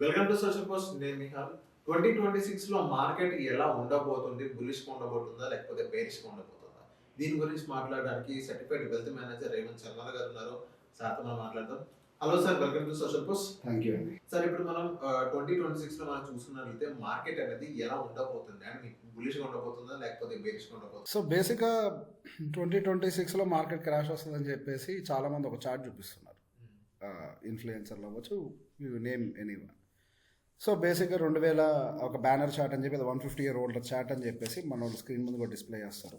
Welcome to social post. నేను నిహాల్. 2026 లో market ఎలా ఉండబోతుంది? బుల్లిష్ ఉండబోతుందా లేకపోతే బేరిష్ ఉండబోతుందా? దీని గురించి మాట్లాడడానికి certified wealth manager Revanth Sharma గారు ఉన్నారు. సార్తో మనం మాట్లాడదాం. Hello sir, welcome to social post. Thank you అండి. సార్, ఇప్పుడు మనం 2026 లో మనం చూసుకున్నట్లయితే మార్కెట్ అనేది ఎలా ఉండబోతుంది అని బుల్లిష్ ఉండబోతుందా లేకపోతే బేరిష్ ఉండబోతుందా? సో బేసిక్గా 2026లో మార్కెట్ క్రాష్ వస్తుందని చెప్పేసి చాలామంది ఒక చార్ట్ చూపిస్తున్నారు. ఇన్ఫ్లుయెన్సర్లు అవ్వచ్చు, యూ నేమ్ ఎనీవన్. సో బేసిక్గా 2000 ఒక బ్యానర్ చార్ట్ అని చెప్పి 150 year old చార్ట్ అని చెప్పేసి మన వాళ్ళు స్క్రీన్ ముందు కూడా డిస్ప్లే చేస్తారు.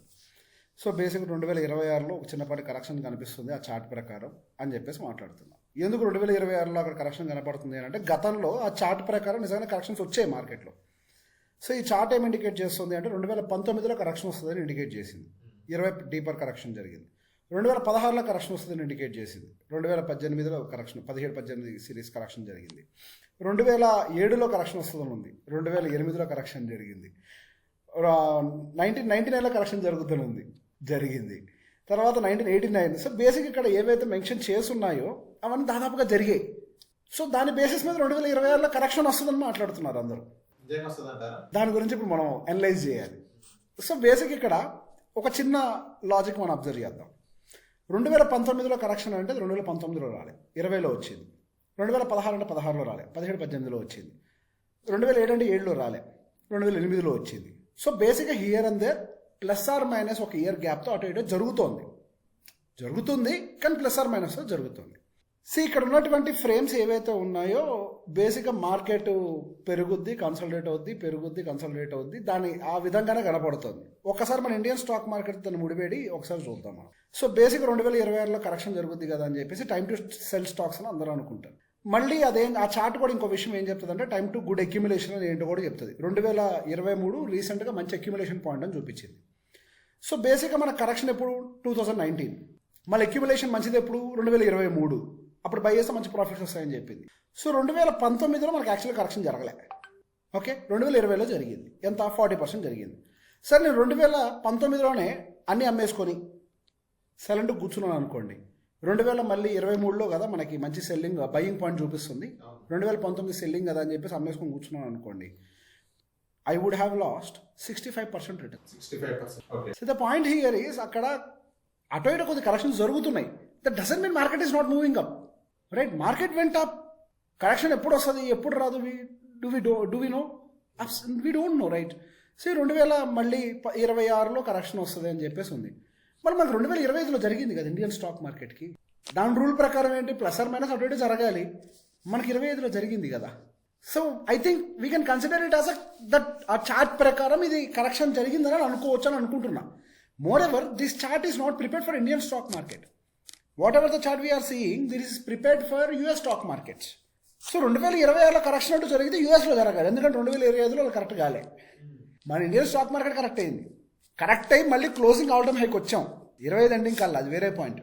సో బేసిక్గా 2026లో ఒక చిన్నపాటి కరెక్షన్ కనిపిస్తుంది ఆ చార్ట్ ప్రకారం అని చెప్పేసి మాట్లాడుతున్నాం. ఎందుకు 2026లో అక్కడ కరెక్షన్ కనపడుతుంది అంటే గతంలో ఆ చార్ట్ ప్రకారం నిజంగా కరెక్షన్స్ వచ్చాయి మార్కెట్లో. సో ఈ చార్ట్ ఏం ఇండికేట్ చేస్తుంది అంటే 2019లో కరెక్షన్ వస్తుందని ఇండికేట్ చేసింది. 20 డీపర్ కరెక్షన్ జరిగింది. 2016లో కరెక్షన్ వస్తుందని ఇండికేట్ చేసింది. 2018లో కరెక్షన్ 17-18 సిరీస్ కరెక్షన్ జరిగింది. 2007లో కరెక్షన్ వస్తుందని ఉంది. 2008లో కరెక్షన్ జరిగింది. 1999లో కరెక్షన్ జరిగింది. తర్వాత 1989. సో బేసిక్ ఇక్కడ ఏవైతే మెన్షన్ చేస్తున్నాయో అవన్నీ దాదాపుగా జరిగాయి. సో దాని బేసిస్ మీద 2026లో కరెక్షన్ వస్తుందని మాట్లాడుతున్నారు అందరూ. దాని గురించి ఇప్పుడు మనం అనలైజ్ చేయాలి. సో బేసిక్ ఇక్కడ ఒక చిన్న లాజిక్ మనం అబ్జర్వ్ చేద్దాం. 2019లో కరెక్షన్ అంటే 2019లో రాలే, 20లో వచ్చింది. 2016 అంటే 16లో రాలే, 17-18లో వచ్చింది. 2007 అంటే 7లో రాలే, 2008లో వచ్చింది. సో బేసిక్గా here and there plus or minus ఒక ఇయర్ గ్యాప్తో అటు ఇటు జరుగుతుంది కానీ ప్లస్ ఆర్ మైనస్తో జరుగుతుంది. సో ఇక్కడ ఉన్నటువంటి ఫ్రేమ్స్ ఏవైతే ఉన్నాయో బేసిక్గా మార్కెట్ పెరుగుద్ది, కన్సల్టేట్ అవుద్ది, దాని ఆ విధంగానే కనపడుతుంది. ఒక్కసారి మన ఇండియన్ స్టాక్ మార్కెట్ దాన్ని ముడివేడి ఒకసారి చూద్దాం మనం. సో బేసిక్ 2026లో కరెక్షన్ జరుగుద్ది కదా అని చెప్పేసి టైమ్ టు సెల్ స్టాక్స్ అని అందరూ అనుకుంటారు. మళ్ళీ ఆ చార్ట్ కూడా ఇంకో విషయం ఏం చెప్తుంది అంటే టైమ్ టు గుడ్ అక్యుములేషన్ అని ఏంటో కూడా చెప్తుంది. 2023 రీసెంట్గా మంచి అక్యుములేషన్ పాయింట్ అని చూపించింది. సో బేసిక్గా మన కరెక్షన్ ఎప్పుడు 2019, మళ్ళీ అక్యుములేషన్ మంచిది ఎప్పుడు 2023. అప్పుడు బై చేస్తే మంచి ప్రాఫిట్స్ వస్తాయని చెప్పింది. సో 2019లో మనకి యాక్చువల్గా కరెక్షన్ జరగలే. ఓకే, 2020లో జరిగింది. ఎంత? 40% జరిగింది. సరే, నేను 2019లోనే అన్నీ అమ్మేసుకొని సెలెంట్ కూర్చున్నాను అనుకోండి. 2023లో కదా మనకి మంచి సెల్లింగ్ బయింగ్ పాయింట్ చూపిస్తుంది. 2019 సెల్లింగ్ కదా అని చెప్పేసి అమ్మేసుకొని కూర్చున్నాను అనుకోండి. I would have lost 65% return. 65%. So the point here is అక్కడ అటు ఇటు కొద్ది కరెక్షన్స్ జరుగుతున్నాయి. That doesn't mean market is not moving up, right? Market వెంట కరెక్షన్ ఎప్పుడు వస్తుంది ఎప్పుడు రాదు do we know? We don't know, right? So 2026లో కరెక్షన్ వస్తుంది అని చెప్పేసి ఉంది. మరి మనకు 2025లో జరిగింది కదా ఇండియన్ స్టాక్ మార్కెట్కి. దాని రూల్ ప్రకారం ఏంటి? ప్లస్ ఆర్ మైనస్ అటు ఇటు జరగాలి. మనకి 25లో జరిగింది కదా. So I think we can consider it as that ఆ చార్ట్ ప్రకారం ఇది కరెక్షన్ జరిగిందని అనుకోవచ్చు అని అనుకుంటున్నా. Moreover this chart is not prepared for Indian stock market. Whatever the chart we're seeing this is prepared for US stock markets. So 2026లో correction అంటూ జరిగితే యూఎస్లో జరగాలి, ఎందుకంటే 2025లో కరెక్ట్ కాలే. మన ఇండియన్ స్టాక్ మార్కెట్ కరెక్ట్ అయింది. కరెక్ట్ అయ్యి మళ్ళీ క్లోజింగ్ ఆల్ టైమ్ హైకి వచ్చాం. 25 ఎండింగ్ కల్లా, అది వేరే పాయింట్.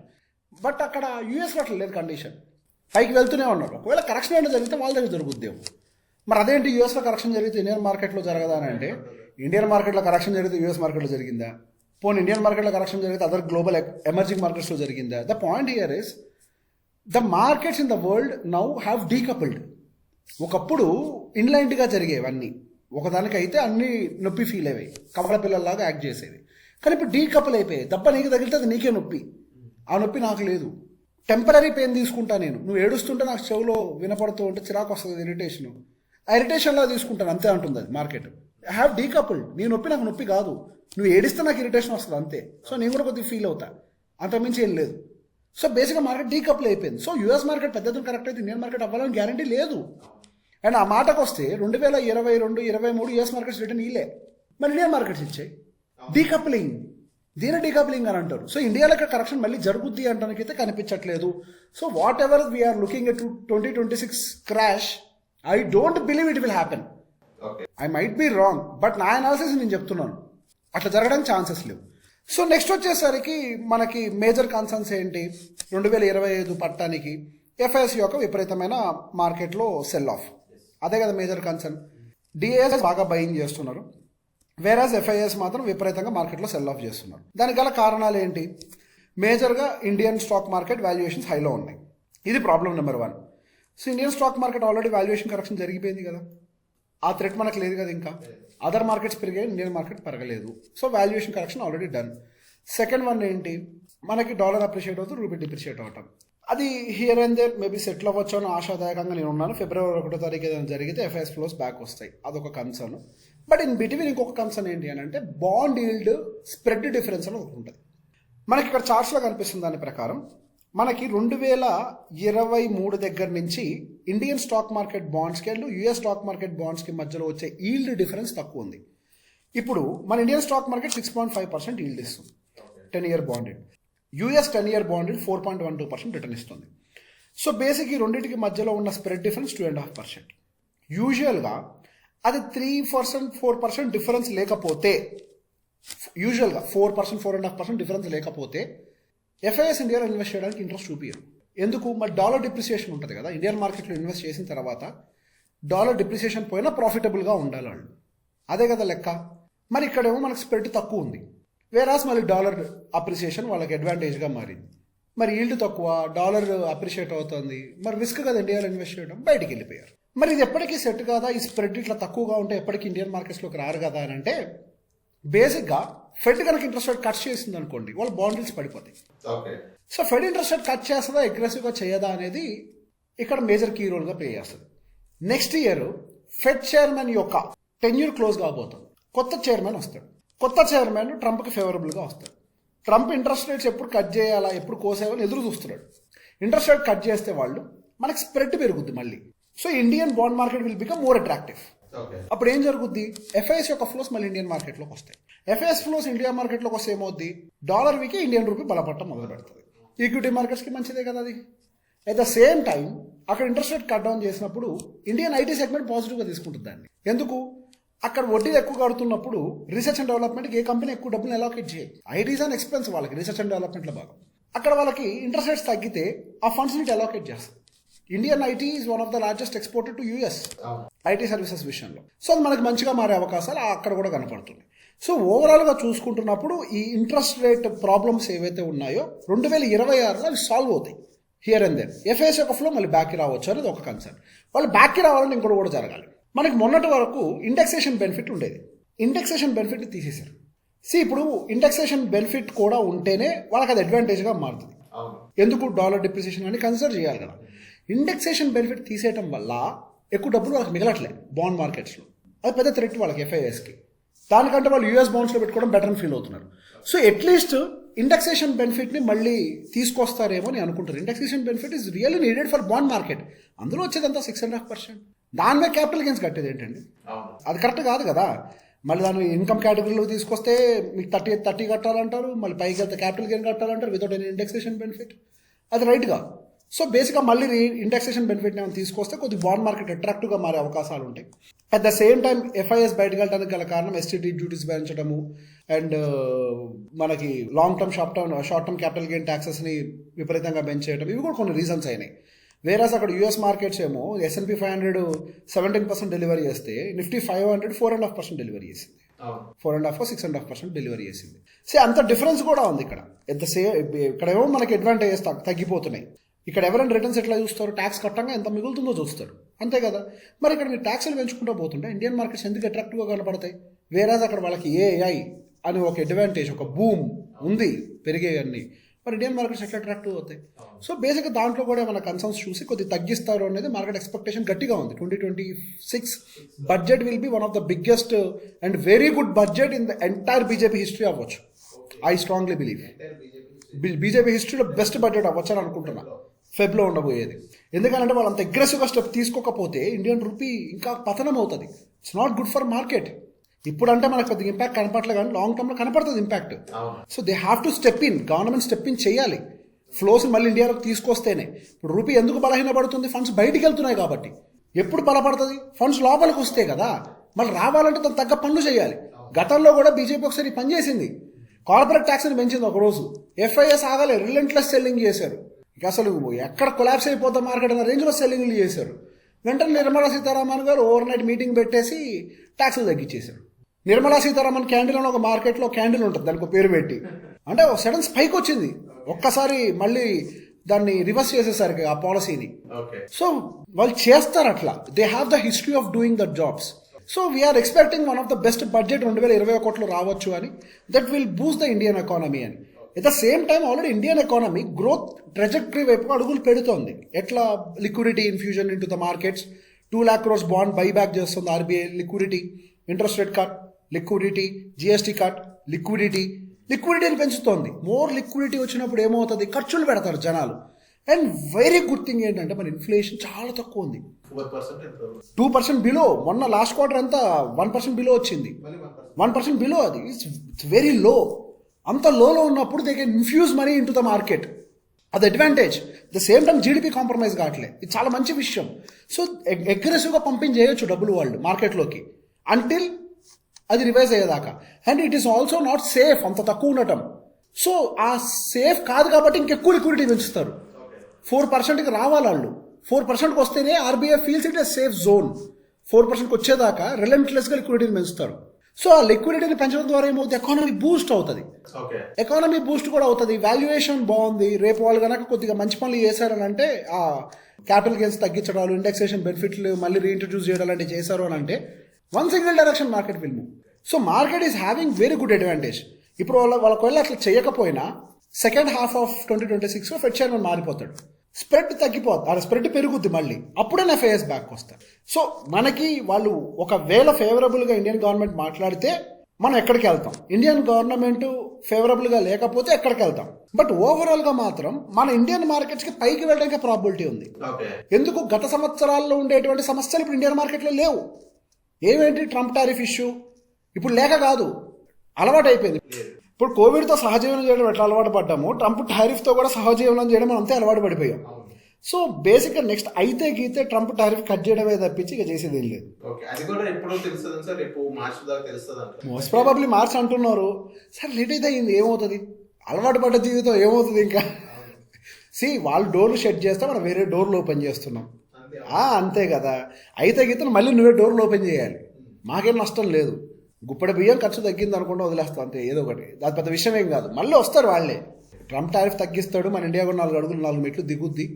బట్ అక్కడ యూఎస్లో అట్లా లేదు కండిషన్, పైకి వెళ్తూనే ఉన్నారు. ఒకవేళ కరెక్షన్ అంటే జరిగితే వాళ్ళ దగ్గర జరుగుద్దేమో. మరి అదేంటి యూఎస్లో కరెక్షన్ జరిగితే ఇండియన్ మార్కెట్లో జరగదా అని అంటే, ఇండియన్ మార్కెట్లో కరెక్షన్ జరిగితే యూఎస్ మార్కెట్లో జరిగిందా? పోనీ ఇండియన్ మార్కెట్లో కరెక్షన్ జరిగితే అదర్ గ్లోబల్ ఎమర్జింగ్ మార్కెట్స్లో జరిగిందా? The point here is the markets in the world now have decoupled. ఒకప్పుడు ఇన్లైన్డ్గా జరిగేవన్నీ, ఒకదానికైతే అన్ని నొప్పి ఫీల్ అయ్యాయి, కవల పిల్లల్లాగా యాక్ట్ చేసేవి. కానీ ఇప్పుడు డీకపుల్ అయిపోయాయి. దెబ్బ నీకు తగిలితే అది నీకే నొప్పి, ఆ నొప్పి నాకు లేదు. టెంపరీ పెయిన్ తీసుకుంటా నేను, నువ్వు ఏడుస్తుంటే నాకు చెవులో వినపడుతూ ఉంటే చిరాకు వస్తుంది, ఇరిటేషన్. ఆ ఇరిటేషన్లా తీసుకుంటాను అంతే అంటుంది అది మార్కెట్. I have decoupled. నీ నొప్పి నాకు నొప్పి కాదు, నువ్వు ఏడిస్తే నాకు ఇరిటేషన్ వస్తుంది అంతే. సో నేను కూడా కొద్దిగా ఫీల్ అవుతా, అంతకుమించి ఏం లేదు. సో బేసిక్గా మార్కెట్ డీకపుల్ అయిపోయింది. సో యూఎస్ మార్కెట్ పెద్దది కరెక్ట్ అయితే ఇండియన్ మార్కెట్ అవ్వాలని గ్యారంటీ లేదు. అండ్ ఆ మాటకు వస్తే 2022-23 యూఎస్ మార్కెట్స్ రిటర్న్ ఇలే, మరి ఇండియన్ మార్కెట్స్ ఇచ్చాయి. డీకప్లింగ్, దీని డీకప్లింగ్ అని అంటారు. సో ఇండియాలో కరెక్షన్ మళ్ళీ జరుగుద్ది అంటానికైతే కనిపించట్లేదు. So whatever we are looking at 2026 crash, I don't believe it will happen. I might be wrong, but నా అనాలిసిస్ నేను చెప్తున్నాను, అట్లా జరగడానికి ఛాన్సెస్ లేవు. సో నెక్స్ట్ వచ్చేసరికి మనకి మేజర్ కన్సర్న్స్ ఏంటి? 2025 పట్టానికి ఎఫ్ఐఎస్ యొక్క విపరీతమైన మార్కెట్లో సెల్ ఆఫ్, అదే కదా మేజర్ కన్సర్న్. డిఏఎస్ బాగా బయింగ్ చేస్తున్నారు, వేరాజ్ ఎఫ్ఐఎస్ మాత్రం విపరీతంగా మార్కెట్లో సెల్ ఆఫ్ చేస్తున్నారు. దానికి గల కారణాలు ఏంటి? మేజర్గా ఇండియన్ స్టాక్ మార్కెట్ వాల్యుయేషన్స్ హైలో ఉన్నాయి, ఇది problem number 1. So Indian stock market already valuation correction జరిగిపోయింది కదా, ఆ థ్రెట్ మనకు లేదు కదా. ఇంకా అదర్ మార్కెట్స్ పెరిగాయి, ఇండియన్ మార్కెట్ పెరగలేదు. So valuation correction already done. Second one ఏంటి, మనకి డాలర్ అప్రిషియేట్ అవుతుంది, రూపీ డిప్రిషియేట్ అవటం. అది here and there maybe settle అవ్వచ్చు అని ఆశాదాయకంగా నేను ఉన్నాను. ఫిబ్రవరి 1వ తారీఖు ఏదైనా జరిగితే ఎఫ్ఐఎస్ ఫ్లోస్ బ్యాక్ వస్తాయి, అదొక కన్సర్న్. బట్ ఇన్ బిట్వీన్ ఇంకొక కన్సర్న్ ఏంటి అని అంటే బాండ్ ఈల్డ్ స్ప్రెడ్ డిఫరెన్స్ అని ఒకటి ఉంటుంది. మనకి ఇక్కడ చార్ట్స్లో కనిపిస్తుంది దాని ప్రకారం మనకి 2023 దగ్గర నుంచి ఇండియన్ స్టాక్ మార్కెట్ బాండ్స్కి యూఎస్ స్టాక్ మార్కెట్ బాండ్స్కి మధ్యలో వచ్చే ఈల్డ్ డిఫరెన్స్ తక్కువ ఉంది. ఇప్పుడు మన ఇండియన్ స్టాక్ మార్కెట్ 6.5% ఈల్డ్ ఇస్తుంది 10-year bond. US 10-year bond 4.12% return ఇస్తుంది. సో బేసిక్ ఈ రెండింటికి మధ్యలో ఉన్న స్ప్రెడ్ డిఫరెన్స్ 2.5%. యూజువల్గా అది 3%, 4% డిఫరెన్స్ లేకపోతే, యూజువల్గా 4%, 4.5% డిఫరెన్స్ లేకపోతే ఎఫ్ఐఎస్ ఇండియాలో ఇన్వెస్ట్ చేయడానికి ఇంట్రెస్ట్ చూపించరు. ఎందుకు? మరి డాలర్ డిప్రిసియేషన్ ఉంటుంది కదా, ఇండియన్ మార్కెట్లో ఇన్వెస్ట్ చేసిన తర్వాత డాలర్ డిప్రిసియేషన్ పోయినా ప్రాఫిటబుల్గా ఉండాలి వాళ్ళు, అదే కదా లెక్క. మరి ఇక్కడేమో మనకు స్ప్రెడ్ తక్కువ ఉంది, వేరాస్ మళ్ళీ డాలర్ అప్రిసియేషన్ వాళ్ళకి అడ్వాంటేజ్గా మారింది. మరి ఈల్డ్ తక్కువ, డాలర్ అప్రిషియేట్ అవుతుంది, మరి రిస్క్ కదా ఇండియాలో ఇన్వెస్ట్ చేయడం, బయటికి వెళ్ళిపోయారు. మరి ఇది ఎప్పటికీ సెట్ కాదా, ఈ స్ప్రెడ్ ఇట్లా తక్కువగా ఉంటే ఎప్పటికీ ఇండియన్ మార్కెట్స్లోకి రారు కదా అని అంటే, బేసిక్గా ఫెడ్ కనుక ఇంట్రెస్ట్ రేట్ కట్ చేసింది అనుకోండి, వాళ్ళ బాండ్స్ పడిపోతాయి. So fed interest rate cut చేస్తుందా, అగ్రెసివ్గా చేయదా అనేది ఇక్కడ మేజర్ కీ రోల్గా ప్లే చేస్తుంది. నెక్స్ట్ ఇయర్ ఫెడ్ చైర్మన్ యొక్క టెన్యూర్ క్లోజ్ కాబోతుంది, కొత్త చైర్మన్ వస్తాడు. కొత్త చైర్మన్ ట్రంప్కి ఫేవరబుల్గా వస్తాడు. ట్రంప్ ఇంట్రెస్ట్ రేట్స్ ఎప్పుడు కట్ చేయాలా, ఎప్పుడు కోసేయాలని ఎదురు చూస్తున్నాడు. ఇంట్రెస్ట్ రేట్ కట్ చేస్తే వాళ్ళు మనకి స్ప్రెడ్ పెరుగుద్ది మళ్ళీ. So Indian bond market will become more attractive. అప్పుడు ఏం జరుగుద్ది, ఎఫ్ఐఎస్ యొక్క ఫ్లోస్ మళ్ళీ ఇండియన్ మార్కెట్లోకి వస్తాయి. ఎఫ్ఐఎస్ ఫ్లోస్ ఇండియన్ మార్కెట్లోకి వస్తే ఏమవుద్ది, డాలర్ వీకి ఇండియన్ రూపీ బలపడటం మొదలు పెడుతుంది. ఈక్విటీ మార్కెట్స్కి మంచిదే కదా అది. అట్ ద సేమ్ టైం అక్కడ ఇంట్రెస్ట్ రేట్ కట్ డౌన్ చేసినప్పుడు ఇండియన్ ఐటీ సెగ్మెంట్ పాజిటివ్గా తీసుకుంటుంది దాన్ని. ఎందుకు? అక్కడ వడ్డీలు ఎక్కువ కడుతున్నప్పుడు రీసెర్చ్ అండ్ డెవలప్మెంట్కి ఏ కంపెనీ ఎక్కువ డబ్బులు అలొకేట్ చేయాలి. ఐటీస్ అండ్ ఎక్స్పెన్స్ వాళ్ళకి రీసెర్చ్ అండ్ డెవలప్మెంట్లో భాగం. అక్కడ వాళ్ళకి ఇంట్రెస్ట్ రేట్స్ తగ్గితే ఆ ఫండ్స్ ని అలొకేట్ చేస్తారు. Indian IT is one of the largest exporter to US IT services విషయంలో. సో అది మనకి మంచిగా మారే అవకాశాలు అక్కడ కూడా కనపడుతుంది. సో ఓవరాల్గా చూసుకుంటున్నప్పుడు ఈ ఇంట్రెస్ట్ రేట్ ప్రాబ్లమ్స్ ఏవైతే ఉన్నాయో 2026లో అవి సాల్వ్ అవుతాయి హియర్ అండ్ దెన్. ఎఫ్ఐఎస్ యొక్క ఫ్లో మళ్ళీ బ్యాక్కి రావచ్చు అనేది ఒక కన్సర్న్. వాళ్ళు బ్యాక్కి రావాలని ఇంకోటి కూడా జరగాలి. మనకి మొన్నటి వరకు ఇండెక్సేషన్ బెనిఫిట్ ఉండేది, ఇండెక్సేషన్ బెనిఫిట్ తీసేశారు. ఇప్పుడు ఇండెక్సేషన్ బెనిఫిట్ కూడా ఉంటేనే వాళ్ళకి అది అడ్వాంటేజ్గా మారుతుంది. ఎందుకు? డాలర్ డిప్రిసియేషన్ అని కన్సిడర్ చేయాలి కదా. ఇండెక్సేషన్ బెనిఫిట్ తీసేయడం వల్ల ఎక్కువ డబ్బులు వాళ్ళకి మిగలట్లేదు బాండ్ మార్కెట్స్లో. అది పెద్ద థ్రెట్ వాళ్ళకి ఎఫ్ఐఎస్కి. దానికంటే వాళ్ళు యూఎస్ బాండ్స్లో పెట్టుకోవడం బెటర్ అని ఫీల్ అవుతున్నారు. సో అట్లీస్ట్ ఇండెక్సేషన్ బెనిఫిట్ని మళ్ళీ తీసుకొస్తారేమో అని అనుకుంటారు. Indexation benefit is really needed for bond market. అందులో వచ్చేదంతా 6.5%. దాని మీద క్యాపిటల్ గెయిన్స్ కట్టేది ఏంటండి? అది కరెక్ట్ కాదు కదా. మళ్ళీ దాన్ని ఇన్కమ్ కేటగిరీలో తీసుకొస్తే మీకు 30 కట్టాలంటారు, మళ్ళీ పైకి వెళ్తే క్యాపిటల్ గెయిన్ కట్టాలంటారు వితౌట్ ఎనీ ఇండెక్సేషన్ బెనిఫిట్. అది రైట్గా. సో బేసిక్గా మళ్ళీ ఇండెక్సేషన్ బెనిఫిట్ ఏమైనా తీసుకొస్తే కొద్దిగా బాండ్ మార్కెట్ అట్రాక్టివ్గా మారే అవకాశాలు ఉంటాయి. At the same time FIs బయటకు వెళ్ళడానికి గల కారణం ఎస్టీటీ డ్యూటీస్ పెంచడము అండ్ మనకి long term short term capital gain ట్యాక్సెస్ని విపరీతంగా పెంచేయడం, ఇవి కూడా కొన్ని రీజన్స్ అయినాయి. వేరేస్ అక్కడ యూఎస్ మార్కెట్స్ ఏమో S&P 500 17% డెలివరీ చేస్తే నిఫ్టీ 500 4.5% డెలివరీ చేసింది. 4.5 6.5% డెలివరీ చేసింది. సో అంత డిఫరెన్స్ కూడా ఉంది ఇక్కడ. ఇక్కడేమో మనకి అడ్వాంటేజెస్ తగ్గిపోతున్నాయి. ఇక్కడ ఎవరైనా రిటర్న్స్ ఎట్లా చూస్తారు, ట్యాక్స్ కట్టంగా ఎంత మిగులుతుందో చూస్తారు, అంతే కదా. మరి ఇక్కడ మీరు ట్యాక్స్లు పెంచుకుంటూ పోతుంటే ఇండియన్ మార్కెట్స్ ఎందుకు అట్రాక్టివ్గా కనపడతాయి? వేరేస్ అక్కడ వాళ్ళకి ఏఐ అని ఒక అడ్వాంటేజ్, ఒక బూమ్ ఉంది పెరిగేవన్నీ. మరి ఇండియన్ మార్కెట్స్ ఎట్లా అట్రాక్టివ్ అవుతాయి? సో బేసిక్గా దాంట్లో కూడా ఏమైనా కన్సర్న్స్ చూసి కొద్దిగా తగ్గిస్తారు అనేది మార్కెట్ ఎక్స్పెక్టేషన్ గట్టిగా ఉంది. 2026 budget will be one of the biggest and very good budget in the entire BJP history అవ్వచ్చు. ఐ స్ట్రాంగ్లీ బిలీవ్ బీజేపీ హిస్టరీలో బెస్ట్ బడ్జెట్ అవ్వచ్చు అని అనుకుంటున్నా ఫెబ్లో ఉండబోయేది. ఎందుకంటే వాళ్ళు అంత అగ్రెసివ్గా స్టెప్ తీసుకోకపోతే ఇండియన్ రూపీ ఇంకా పతనం అవుతుంది. It's not good for market. ఇప్పుడు అంటే మనకు పెద్ద ఇంపాక్ట్ కనపడలేదు, కానీ లాంగ్ టర్మ్లో కనపడుతుంది impact. So they have to step in, government step in చేయాలి. ఫ్లోస్ మళ్ళీ ఇండియాలోకి తీసుకొస్తేనే. ఇప్పుడు రూపీ ఎందుకు బలహీనపడుతుంది? ఫండ్స్ బయటికి వెళ్తున్నాయి కాబట్టి. ఎప్పుడు బలపడుతుంది? ఫండ్స్ లోపలికి వస్తే కదా. మళ్ళీ రావాలంటే దాని తగ్గ పనులు చేయాలి. గతంలో కూడా బీజేపీ ఒకసారి పని చేసింది, కార్పొరేట్ ట్యాక్స్ని పెంచింది ఒకరోజు. ఎఫ్ఐఎస్ ఆగలే, రిలెంట్లెస్ సెల్లింగ్ చేశారు. ఇక అసలు ఎక్కడ కొలాప్స్ అయిపోతాం మార్కెట్ అన్న రేంజ్లో సెల్లింగ్లు చేశారు. వెంటనే నిర్మలా సీతారామన్ గారు ఓవర్ నైట్ మీటింగ్ పెట్టేసి ట్యాక్సులు తగ్గించేశారు. నిర్మలా సీతారామన్ క్యాండిల్ అని ఒక మార్కెట్లో క్యాండిల్ ఉంటుంది, దానికి ఒక పేరు పెట్టి. అంటే ఒక సడన్ స్పైక్ వచ్చింది. ఒక్కసారి మళ్ళీ దాన్ని రివర్స్ చేసేసరికి ఆ పాలసీని. ఓకే. సో వాళ్ళు చేస్తారు అట్లా. They have the history of doing the jobs. So we're expecting one of the best budget 2021 కోట్లు రావచ్చు అని. That will boost the Indian economy అని. At the same time already Indian economy growth trajectory వైపు అడుగులు పెడుతోంది. ఎట్లా liquidity infusion in to the markets, 2 lakh crores bond buyback చేస్తుంది RBI, liquidity, interest rate cut, liquidity, GST cut, లిక్విడిటీని పెంచుతోంది. More liquidity వచ్చినప్పుడు ఏమవుతుంది, ఖర్చులు పెడతారు జనాలు. అండ్ వెరీ గుడ్ థింగ్ ఏంటంటే మన ఇన్ఫ్లేషన్ చాలా తక్కువ ఉంది, 2% బిలో. మొన్న లాస్ట్ క్వార్టర్ ఎంత 1% బిలో వచ్చింది, 1% బిలో. అది ఇట్స్ వెరీ లో. అంత లోలో ఉన్నప్పుడు they can infuse money in to the market. అది advantage. The same time GDP compromise కావట్లేదు. ఇది చాలా మంచి విషయం. సో అగ్రెసివ్గా పంపింగ్ చేయొచ్చు డబ్బులు వాళ్ళు మార్కెట్లోకి అంటిల్ అది రివైజ్ అయ్యేదాకా. And it is also not safe అంత తక్కువ ఉండటం. సో ఆ సేఫ్ కాదు కాబట్టి ఇంకెక్కువ లిక్విడిటీ పెంచుతారు. 4%కి రావాలి వాళ్ళు. 4%కి వస్తేనే RBI feels it a safe zone. 4%కి వచ్చేదాకా రిలెంట్లెస్గా లిక్విడిటీని పెంచుతారు. సో ఆ లిక్విడిటీని పెంచడం ద్వారా ఏమవుతుంది, ఎకానమీ బూస్ట్ అవుతుంది. ఎకానమీ బూస్ట్ కూడా అవుతుంది. వాల్యుయేషన్ బాగుంది. రేపు వాళ్ళు కనుక కొద్దిగా మంచి పనులు చేశారని అంటే, ఆ క్యాపిటల్ గెయిన్స్ తగ్గించడాలు, ఇండెక్సేషన్ బెనిఫిట్లు మళ్ళీ రీఇంట్రడ్యూస్ చేయడం లాంటివి చేశారు అని అంటే one single direction market will move. So market is having very good advantage. ఇప్పుడు వాళ్ళకి అట్లా చేయకపోయినా second half of 2026 Fed chairman మారిపోతాడు, స్ప్రెడ్ తగ్గిపోతుంది, స్ప్రెడ్ పెరుగుద్ది, మళ్ళీ అప్పుడే నా ఫేస్ బ్యాక్ వస్తాడు. సో మనకి వాళ్ళు ఒకవేళ ఫేవరబుల్గా ఇండియన్ గవర్నమెంట్ మాట్లాడితే మనం ఎక్కడికి వెళ్తాం, ఇండియన్ గవర్నమెంట్ ఫేవరబుల్గా లేకపోతే ఎక్కడికి వెళ్తాం. బట్ ఓవరాల్గా మాత్రం మన ఇండియన్ మార్కెట్స్కి పైకి వెళ్ళడానికి ప్రాబిలిటీ ఉంది. ఎందుకు, గత సంవత్సరాల్లో ఉండేటువంటి సమస్యలు ఇప్పుడు ఇండియన్ మార్కెట్లో లేవు. ఏమేంటి, ట్రంప్ టారిఫ్ ఇష్యూ ఇప్పుడు లేక కాదు, అలవాటు అయిపోయింది. ఇప్పుడు కోవిడ్తో సహజీవనం చేయడం ఎట్లా అలవాటు పడ్డాము, ట్రంప్ టారిఫ్తో కూడా సహజీవనం చేయడం మనం అంతే అలవాటు పడిపోయాం. సో బేసిక్గా నెక్స్ట్ అయితే గీతే ట్రంప్ టారిఫ్ కట్ చేయడమే తప్పించి ఇక చేసేది ఏం లేదు. మోస్ట్ ప్రాబబ్లీ మార్చ్ అంటున్నారు. సార్ లేట్ అయితే అయింది, ఏమవుతుంది, అలవాటు పడ్డ జీవితం ఏమవుతుంది ఇంకా. వాళ్ళు డోర్లు షట్ చేస్తే మనం వేరే డోర్లు ఓపెన్ చేస్తున్నాం, అంతే కదా. అయితే గీతను మళ్ళీ నువ్వే డోర్లు ఓపెన్ చేయాలి. మాకేం నష్టం లేదు, గుప్పడి బియ్యం ఖర్చు తగ్గింది అనుకుంటా వదిలేస్తాం అంతే, ఏదో ఒకటి. అది పెద్ద విషయం ఏం కాదు. మళ్ళీ వస్తారు వాళ్ళే. ట్రంప్ టారిఫ్ తగ్గిస్తాడు, మన ఇండియా కూడా 4 అడుగులు 4 మెట్లు దిగుద్ది.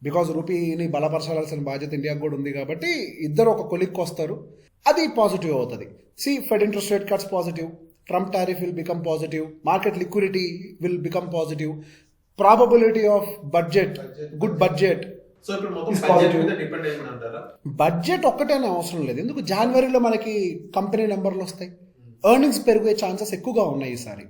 బికాజ్ రూపీని బలపరచాల్సిన బాధ్యత ఇండియాకు కూడా ఉంది కాబట్టి ఇద్దరు ఒక కొలిక్కి వస్తారు, అది పాజిటివ్ అవుతుంది. Fed interest rate cuts positive, Trump tariff will become positive, market liquidity will become positive, probability of budget, good budget. Budget ఒక్కటేనే అవసరం లేదు. ఎందుకు, జనవరిలో మనకి కంపెనీ నెంబర్లు వస్తాయి, ఎర్నింగ్స్ పెరిగే ఛాన్సెస్ ఎక్కువగా ఉన్నాయి ఈసారి.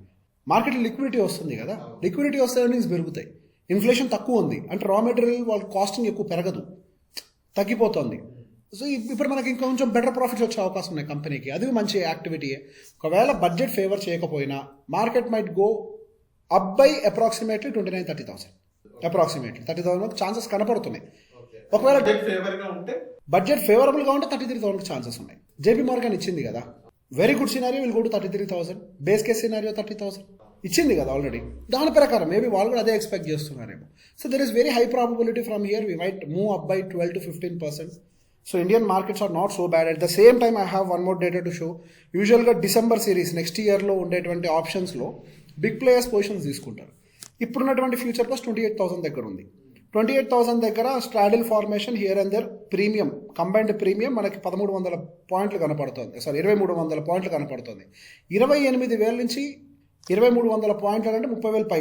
మార్కెట్లో లిక్విడిటీ వస్తుంది కదా, లిక్విడిటీ వస్తే ఎర్నింగ్స్ పెరుగుతాయి. ఇన్ఫ్లేషన్ తక్కువ ఉంది అంటే రా మెటీరియల్ వాళ్ళ కాస్టింగ్ ఎక్కువ పెరగదు, తగ్గిపోతుంది. సో ఇప్పుడు మనకి ఇంకొంచెం బెటర్ ప్రాఫిట్స్ వచ్చే అవకాశం ఉన్నాయి కంపెనీకి, అది మంచి యాక్టివిటీయే. ఒకవేళ బడ్జెట్ ఫేవర్ చేయకపోయినా market might go up by approximately 29,000-30,000, approximately 30,000 chances కనపడుతున్నాయి. ఒకవేళ బడ్జెట్ ఫేవరబుల్గా ఉంటే 33,000 ఛాన్సెస్ ఉన్నాయి. జేపీ మార్గన్ ఇచ్చింది కదా, very good scenario will go to 33,000, base case scenario 30,000 ఇచ్చింది కదా ఆల్రెడీ. దాని ప్రకారం మేబీ వాళ్ళు కూడా అదే ఎక్స్పెక్ట్ చేస్తున్నారేమో. So there is very high probability from here we might move up by 12-15%. So Indian markets are not so bad. At the same time I have one more data to show. యూజువల్గా December series next ఇయర్లో ఉండేటువంటి ఆప్షన్స్లో big players positions తీసుకుంటారు. ఇప్పుడున్నటువంటి future plus 28,000 దగ్గర ఉంది. 28,000 దగ్గర straddle formation here and there premium, combined premium మనకి 1,300 పాయింట్లు కనపడుతుంది, 2,300 పాయింట్లు కనపడుతుంది. 28,000 నుంచి 2,300 పాయింట్లు అంటే 30,000 పై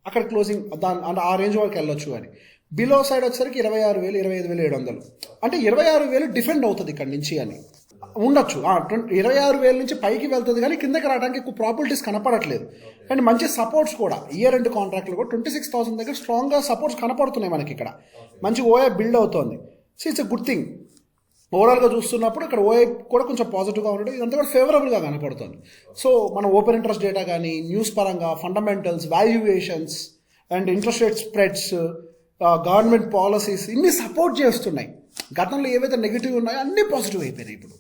అక్కడ క్లోజింగ్ ఆ రేంజ్ వరకు వెళ్ళొచ్చు అని. బిలో సైడ్ వచ్చేసరికి 26,000, 25,700 అంటే 26,000 డిఫెండ్ అవుతుంది ఇక్కడ నుంచి అని ఉండొచ్చు. 26,000 నుంచి పైకి వెళ్తుంది కానీ కిందకి రావడానికి ఎక్కువ ప్రాబిలిటీస్ కనపడట్లేదు. అండ్ మంచి సపోర్ట్స్ కూడా ఇయర్ ఎండ్ కాంట్రాక్ట్లు కూడా 26,000 దగ్గర స్ట్రాంగ్గా సపోర్ట్స్ కనపడుతున్నాయి మనకి. ఇక్కడ మంచి ఓఏ బిల్డ్ అవుతుంది. So it's a good thing. ఓవరాల్గా చూస్తున్నప్పుడు ఇక్కడ ఓఏ కూడా కొంచెం పాజిటివ్గా ఉండడం, ఇదంతా కూడా ఫేవరబుల్గా కనపడుతుంది. సో మన ఓపెన్ ఇంట్రెస్ట్ డేటా కానీ, న్యూస్ పరంగా, fundamentals, valuations and interest rate spreads, government policies ఇన్ని సపోర్ట్ చేస్తున్నాయి. గతంలో ఏవైతే నెగిటివ్ ఉన్నాయో అన్నీ పాజిటివ్ అయిపోయినాయి ఇప్పుడు.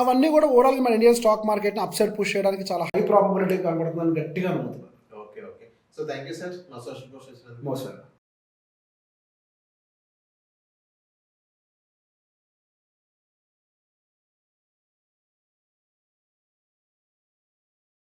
అవన్నీ కూడా ఓవరాల్గా మన ఇండియన్ స్టాక్ మార్కెట్ని అప్ సైడ్ పుష్ చేయడానికి చాలా హై ప్రాబబిలిటీ కనబడుతుందని గట్టిగా నమ్ముతున్నాను. Okay. So thank you sir.